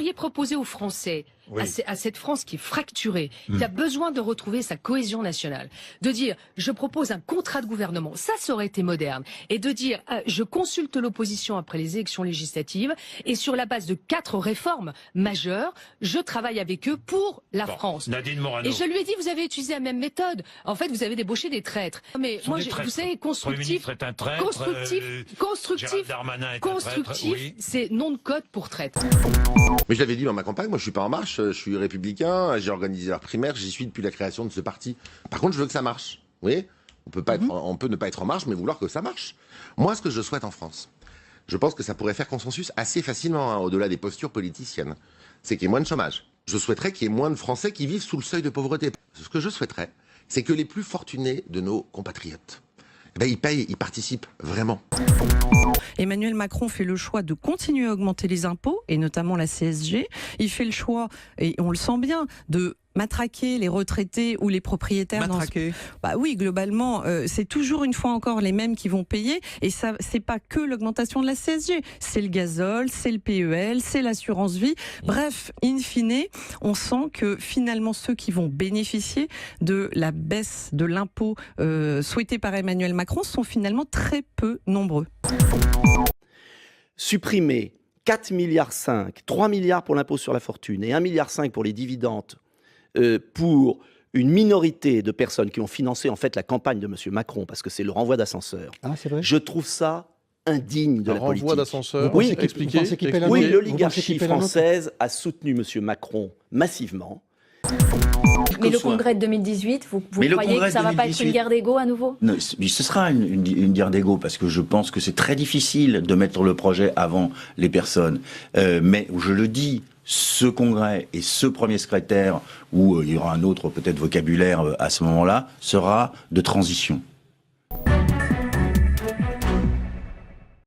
auriez proposé aux Français, à cette France qui est fracturée, qui a besoin de retrouver sa cohésion nationale, de dire je propose un contrat de gouvernement, ça aurait été moderne, et de dire je consulte l'opposition après les élections législatives et sur la base de 4 réformes majeures, je travaille avec eux pour la France. Nadine Morano. Et je lui ai dit vous avez utilisé la même méthode. En fait, vous avez débauché des traîtres. Mais moi, vous savez, constructif, est un traître, constructif, c'est nom de code pour traître. Mais je l'avais dit dans ma campagne, moi je suis pas en marche, je suis républicain, j'ai organisé leur primaire, j'y suis depuis la création de ce parti. Par contre, je veux que ça marche. Vous voyez, on peut ne pas être en marche, mais vouloir que ça marche. Moi, ce que je souhaite en France, je pense que ça pourrait faire consensus assez facilement, hein, au-delà des postures politiciennes, c'est qu'il y ait moins de chômage. Je souhaiterais qu'il y ait moins de Français qui vivent sous le seuil de pauvreté. Ce que je souhaiterais, c'est que les plus fortunés de nos compatriotes, ils payent, ils participent vraiment. Emmanuel Macron fait le choix de continuer à augmenter les impôts, et notamment la CSG. Il fait le choix, et on le sent bien, de matraquer les retraités ou les propriétaires. Matraquer. Bah oui, globalement, c'est toujours une fois encore les mêmes qui vont payer. Et ça, c'est pas que l'augmentation de la CSG. C'est le gazole, c'est le PEL, c'est l'assurance vie. Bref, in fine, on sent que finalement ceux qui vont bénéficier de la baisse de l'impôt souhaitée par Emmanuel Macron sont finalement très peu nombreux. Supprimer 4,5 milliards, 3 milliards pour l'impôt sur la fortune et 1,5 milliard pour les dividendes pour une minorité de personnes qui ont financé en fait la campagne de M. Macron, parce que c'est le renvoi d'ascenseur. Ah, c'est vrai. Je trouve ça indigne de la politique. Renvoi d'ascenseur, oui, expliquez. L'oligarchie française a soutenu M. Macron massivement. Mais le congrès de 2018, vous croyez que ça ne va pas être une guerre d'ego à nouveau? Non, ce sera une guerre d'ego, parce que je pense que c'est très difficile de mettre le projet avant les personnes. Mais je le dis, ce congrès et ce premier secrétaire, où il y aura un autre peut-être vocabulaire à ce moment-là, sera de transition.